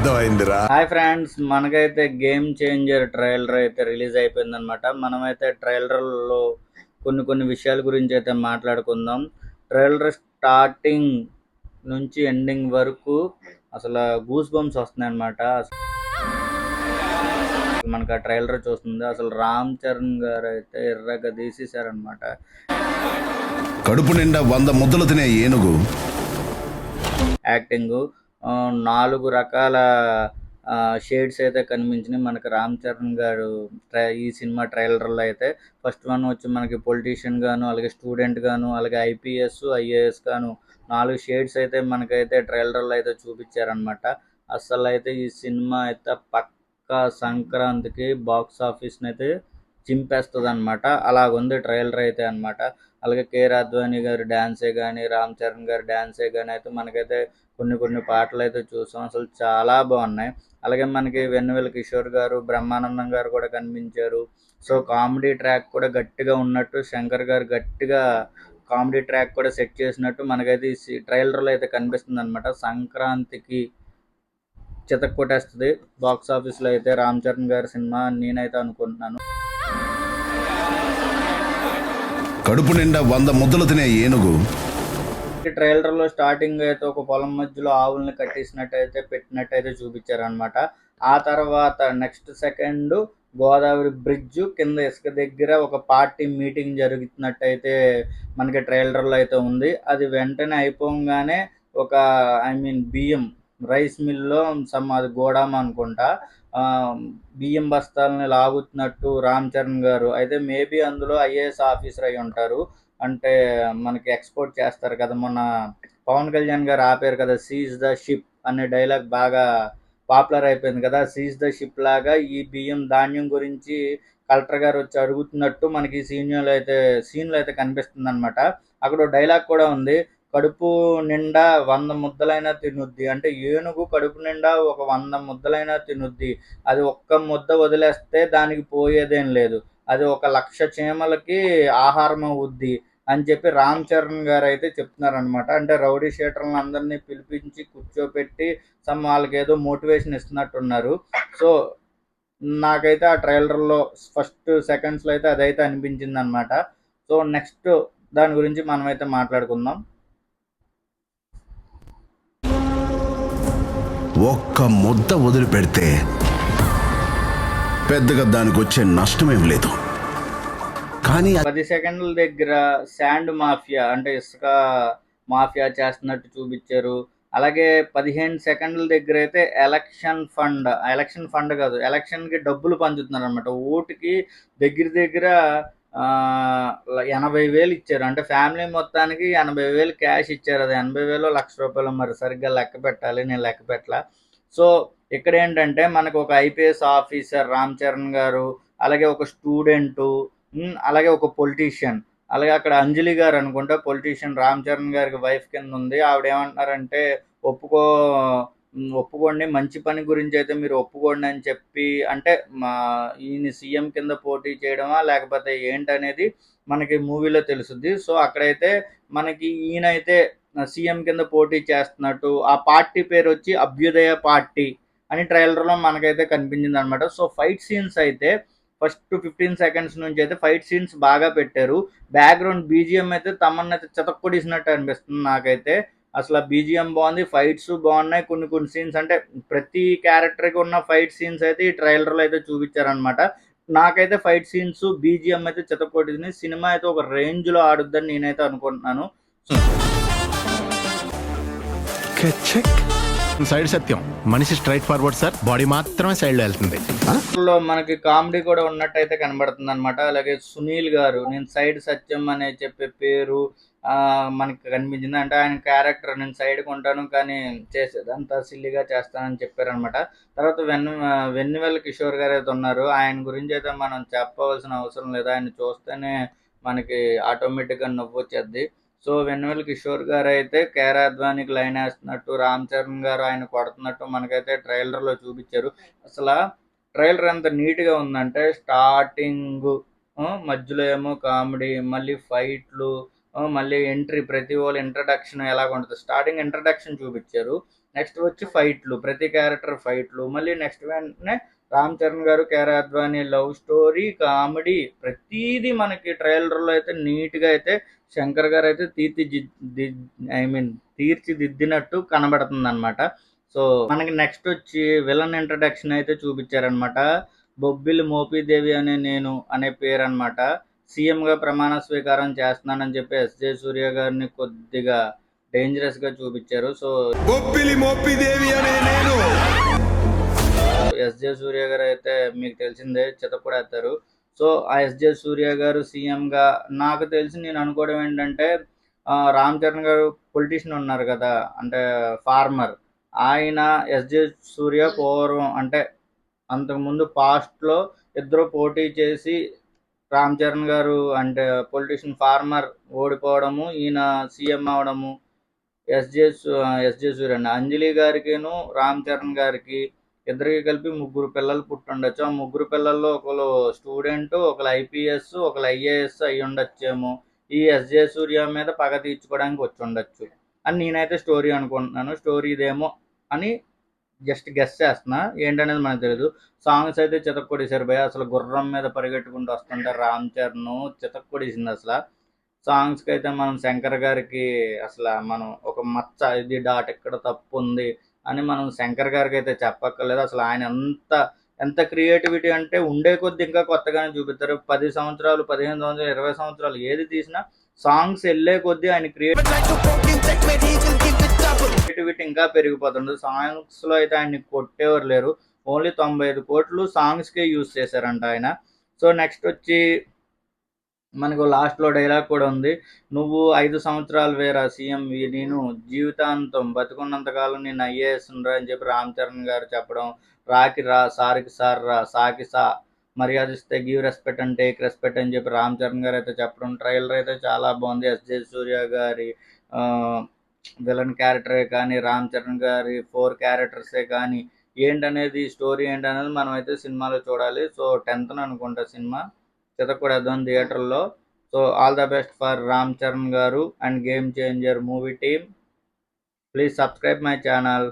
అర్థమైందిరా. Hi friends, మనకైతే game changer trailer అయితే release అయిపోయిందనమాట. మనమైతే ట్రైలర్లో కొన్ని విషయాల గురించి అయితే మాట్లాడుకుందాం. ట్రైలర్ స్టార్టింగ్ నుంచి ఎండింగ్ వరకు అసలు గూస్ బంప్స్ వస్తున్నాయి అనమాట. మనకు ఆ ట్రైలర్ చూస్తుంది అసలు రామ్ చరణ్ గారు అయితే ఎర్రగా తీసేశారనమాట. కడుపు నిండా 100 ముద్దలు తినే ఏనుగు యాక్టింగ్ 4 రకాల షేడ్స్ అయితే కనిపించినాయి మనకి రామ్ చరణ్ గారు ఈ సినిమా ట్రైలర్లో అయితే. ఫస్ట్ వన్ వచ్చి మనకి పొలిటీషియన్ గాను, అలాగే స్టూడెంట్ గాను, అలాగే ఐపీఎస్ ఐఏఎస్ గాను 4 షేడ్స్ అయితే మనకైతే ట్రైలర్లో అయితే చూపించారనమాట. అసలు అయితే ఈ సినిమా అయితే పక్కా సంక్రాంతికి బాక్స్ ఆఫీస్ని అయితే చింపేస్తుంది అనమాట. అలాగుంది ట్రైలర్ అయితే అనమాట. అలాగే కేఆర్ అద్వానీ గారి డ్యాన్సే కానీ, రామ్ చరణ్ గారి డ్యాన్సే కానీ అయితే మనకైతే కొన్ని పాటలు అయితే చూసాం. అసలు చాలా బాగున్నాయి. అలాగే మనకి వెన్నెల కిషోర్ గారు, బ్రహ్మానందం గారు కూడా కనిపించారు. సో కామెడీ ట్రాక్ కూడా గట్టిగా ఉన్నట్టు శంకర్ గారు గట్టిగా కామెడీ ట్రాక్ కూడా సెట్ చేసినట్టు మనకైతే ఈ ట్రైలర్లో అయితే కనిపిస్తుంది అనమాట. సంక్రాంతికి చితక్ కొట్టేస్తుంది బాక్స్ ఆఫీస్లో అయితే రామ్ చరణ్ గారి సినిమా నేనైతే అనుకుంటున్నాను. కడుపు నిండా 100 ముద్దలు తినే ఏనుగు ట్రైలర్లో స్టార్టింగ్ అయితే ఒక పొలం మధ్యలో ఆవుల్ని కట్టేసినట్టయితే పెట్టినట్టయితే చూపించారనమాట. ఆ తర్వాత నెక్స్ట్ సెకండ్ గోదావరి బ్రిడ్జ్ కింద ఇసుక దగ్గర ఒక పార్టీ మీటింగ్ జరుగుతున్నట్టయితే మనకి ట్రైలర్లో అయితే ఉంది. అది వెంటనే అయిపోగానే ఒక బియ్యం రైస్ మిల్లో అది గోడాం అనుకుంటా బియ్యం బస్తాలని లాగుతున్నట్టు రామ్ చరణ్ గారు అయితే మేబీ అందులో ఐఏఎస్ ఆఫీసర్ అయి ఉంటారు. అంటే మనకి ఎక్స్పోర్ట్ చేస్తారు కదా, మొన్న పవన్ కళ్యాణ్ గారు ఆపారు కదా సీజ్ ద షిప్ అనే డైలాగ్ బాగా పాపులర్ అయిపోయింది కదా. సీజ్ ద షిప్ లాగా ఈ బియ్యం ధాన్యం గురించి కలెక్టర్ గారు వచ్చి అడుగుతున్నట్టు మనకి సీన్లో అయితే కనిపిస్తుంది అనమాట. అక్కడ డైలాగ్ కూడా ఉంది, కడుపు నిండా 100 ముద్దలైనా తినుద్ది. అంటే ఏనుగు కడుపు నిండా ఒక 100 ముద్దలైనా తినుద్ది. అది ఒక్క ముద్ద వదిలేస్తే దానికి పోయేదేం లేదు. అది 1,00,000 చీమలకి ఆహారం అవుద్ది అని చెప్పి రామ్ చరణ్ గారు అయితే చెప్తున్నారనమాట. అంటే రౌడీ షీటర్లను అందరినీ పిలిపించి కూర్చోపెట్టి వాళ్ళకి ఏదో మోటివేషన్ ఇస్తున్నట్టున్నారు. సో నాకైతే ఆ ట్రైలర్లో ఫస్ట్ సెకండ్స్లో అయితే అదైతే అనిపించింది అనమాట. సో నెక్స్ట్ దాని గురించి మనమైతే మాట్లాడుకుందాం. ఒక్క ముద్ద వదిలిపెడితే పెద్దగా దానికి వచ్చే నష్టమేం లేదు. కానీ 10 సెకండ్ల దగ్గర శాండ్ మాఫియా అంటే ఇసుక మాఫియా చేస్తున్నట్టు చూపించారు. అలాగే 15 సెకండ్ల దగ్గర అయితే ఎలక్షన్ ఫండ్ కాదు, ఎలక్షన్కి డబ్బులు పంచుతున్నారు అనమాట. ఓటుకి దగ్గర 80,000 ఇచ్చారు. అంటే ఫ్యామిలీ మొత్తానికి 80,000 క్యాష్ ఇచ్చారు. అది 80,000 1,00,000 మరి సరిగ్గా లెక్క పెట్టాలి, నేను లెక్క పెట్టలా. సో ఇక్కడ ఏంటంటే మనకు ఒక ఐపీఎస్ ఆఫీసర్ రామ్ చరణ్ గారు, అలాగే ఒక స్టూడెంటు, అలాగే ఒక పొలిటీషియన్, అలాగే అక్కడ అంజలి గారు అనుకుంటా పొలిటీషియన్ రామ్ చరణ్ గారికి వైఫ్ కింద ఉంది. ఆవిడ ఏమంటున్నారంటే ఒప్పుకోండి, మంచి పని గురించి అయితే మీరు ఒప్పుకోండి అని చెప్పి, అంటే ఈయన సీఎం కింద పోటీ చేయడమా లేకపోతే ఏంటనేది మనకి మూవీలో తెలుస్తుంది. సో అక్కడైతే మనకి ఈయనైతే సీఎం కింద పోటీ చేస్తున్నట్టు, ఆ పార్టీ పేరు వచ్చి అభ్యుదయ పార్టీ అని ట్రైలర్లో మనకైతే కనిపించింది అనమాట. సో ఫైట్ సీన్స్ అయితే ఫస్ట్ 15 సెకండ్స్ నుంచి అయితే ఫైట్ సీన్స్ బాగా పెట్టారు. బ్యాక్గ్రౌండ్ బీజిఎం అయితే తమన్నా అయితే చితక్కొడిసినట్టు అనిపిస్తుంది నాకైతే. అసలు బీజిఎం బాగుంది, ఫైట్స్ బాగున్నాయి. కొన్ని సీన్స్ అంటే ప్రతి క్యారెక్టర్కి ఉన్న ఫైట్ సీన్స్ అయితే ఈ ట్రైలర్లో అయితే చూపించారనమాట. నాకైతే ఫైట్ సీన్స్ బీజిఎం అయితే చితక్కొట్టింది. సినిమా అయితే ఒక రేంజ్లో ఆడుద్దని నేనైతే అనుకుంటున్నాను. సైడ్ సత్యం మనిషి స్ట్రైట్ ఫార్వర్డ్ సార్, బాడీ మాత్రమే సైడ్ లో వెళ్తుంది. మనకి కామెడీ కూడా ఉన్నట్టయితే కనబడుతుంది అనమాట. అలాగే సునీల్ గారు, నేను సైడ్ సత్యం అనే చెప్పే పేరు మనకి కనిపించింది. అంటే ఆయన క్యారెక్టర్ నేను సైడ్కి ఉంటాను కానీ చేసేదంతా సిల్లిగా చేస్తానని చెప్పారనమాట. తర్వాత వెన్నెల కిషోర్ గారు అయితే ఉన్నారు. ఆయన గురించి అయితే మనం చెప్పవలసిన అవసరం లేదు, ఆయన చూస్తేనే మనకి ఆటోమేటిక్గా నవ్వు వచ్చేద్ది. సో వెన్నెల కిషోర్ గారు అయితే కేఆర్ అద్వానీకి లైన్ వేస్తున్నట్టు, రామ్ చరణ్ గారు ఆయన కొడుతున్నట్టు మనకైతే ట్రైలర్లో చూపించారు. అసలు ట్రైలర్ ఎంత నీట్గా ఉందంటే స్టార్టింగ్ మధ్యలో ఏమో కామెడీ, మళ్ళీ ఫైట్లు, మళ్ళీ ఎంట్రీ ప్రతి వాళ్ళ ఇంట్రడక్షన్ ఎలాగ ఉంటుంది, స్టార్టింగ్ ఇంట్రడక్షన్ చూపించారు. నెక్స్ట్ వచ్చి ఫైట్లు, ప్రతి క్యారెక్టర్ ఫైట్లు. మళ్ళీ నెక్స్ట్ వెంటనే రామ్ చరణ్ గారు, Kiara Advani love story, comedy ప్రతీది మనకి ట్రైలర్లో అయితే నీట్గా అయితే శంకర్ గారు అయితే తీర్చిదిద్దినట్టు కనబడుతుంది అనమాట. సో మనకి నెక్స్ట్ వచ్చి విలన్ ఇంట్రడక్షన్ అయితే చూపించారనమాట. బొబ్బిలి మోపీదేవి అనే పేరు అనమాట. సీఎంగా ప్రమాణ స్వీకారం చేస్తున్నానని చెప్పి ఎస్జే సూర్య గారిని కొద్దిగా డేంజరస్గా చూపించారు. సో బొబ్బిలి మోపిదేవి అనే నేను ఎస్జే సూర్య గారు అయితే మీకు తెలిసిందే చితపడేస్తారు. సో ఆ ఎస్జే సూర్య గారు సీఎంగా నాకు తెలిసి నేను అనుకోవడం ఏంటంటే రామ్ చరణ్ గారు పొలిటీషియన్ ఉన్నారు కదా, అంటే ఫార్మర్. ఆయన ఎస్జే సూర్య పూర్వం అంటే అంతకుముందు పాస్ట్లో ఇద్దరు పోటీ చేసి రామ్ చరణ్ గారు అంటే పొలిటీషియన్ ఫార్మర్ ఓడిపోవడము, ఈయన సీఎం అవడము. ఎస్జే సూర్య అండి, అంజలి గారికిను రామ్ చరణ్ గారికి ఇద్దరికి కలిపి 3 పిల్లలు పుట్టుండొచ్చు. ఆ 3 పిల్లల్లో ఒకరు స్టూడెంట్, ఒకరు ఐపీఎస్, ఒకరు ఐఏఎస్ అయ్యి ఉండొచ్చేమో. ఈ ఎస్జే సూర్య మీద పగ తీర్చుకోవడానికి వచ్చి ఉండొచ్చు అని నేనైతే స్టోరీ అనుకుంటున్నాను. స్టోరీ ఇదేమో అని జస్ట్ గెస్ చేస్తున్నా, ఏంటనేది మనకు తెలియదు. సాంగ్స్ అయితే చితక్కొడేశారు భయ, అసలు గుర్రం మీద పరిగెట్టుకుంటూ వస్తుంటే రామ్ చరణ్ చితక్కొడేసింది అసలు. సాంగ్స్కి అయితే మనం శంకర్ గారికి అసలు మనం ఒక మచ్చ ఇది డాట్ ఇక్కడ తప్పు ఉంది అని మనం శంకర్ గారికి అయితే చెప్పక్కర్లేదు. అసలు ఆయన ఎంత క్రియేటివిటీ అంటే ఉండే కొద్ది ఇంకా కొత్తగానే చూపిస్తారు. 10 సంవత్సరాలు, 15 సంవత్సరాలు, 20 సంవత్సరాలు ఏది తీసినా సాంగ్స్ వెళ్ళే కొద్దీ ఆయన క్రియేటివిటీ ఇంకా పెరిగిపోతుంది. సాంగ్స్లో అయితే ఆయన్ని కొట్టేవారు లేరు. ఓన్లీ 95 కోట్లు సాంగ్స్కే యూజ్ చేశారంట ఆయన. సో నెక్స్ట్ వచ్చి మనకు లాస్ట్లో డైలాగ్ కూడా ఉంది, నువ్వు 5 సంవత్సరాలు వేరా సీఎం, నేను జీవితాంతం బతుకున్నంతకాలం నేను ఐఏఎస్ రా అని చెప్పి రామ్ చరణ్ గారు చెప్పడం. రాకి రా, సార్కి సార్ రా, సాకి సా, మర్యాద ఇస్తే give respect and take respect అని చెప్పి రామ్ చరణ్ గారు అయితే చెప్పడం. ట్రైలర్ అయితే చాలా బాగుంది. ఎస్జే సూర్య గారి విలన్ క్యారెక్టరే కానీ, రామ్ చరణ్ గారి 4 క్యారెక్టర్సే కానీ ఏంటనేది స్టోరీ ఏంటనేది మనం అయితే సినిమాలో చూడాలి. సో 10th అనుకుంటా సినిమా, చితకూడేద్దాం థియేటర్లో. So all the best for Ram Charan garu and Game Changer movie team. Please subscribe my channel.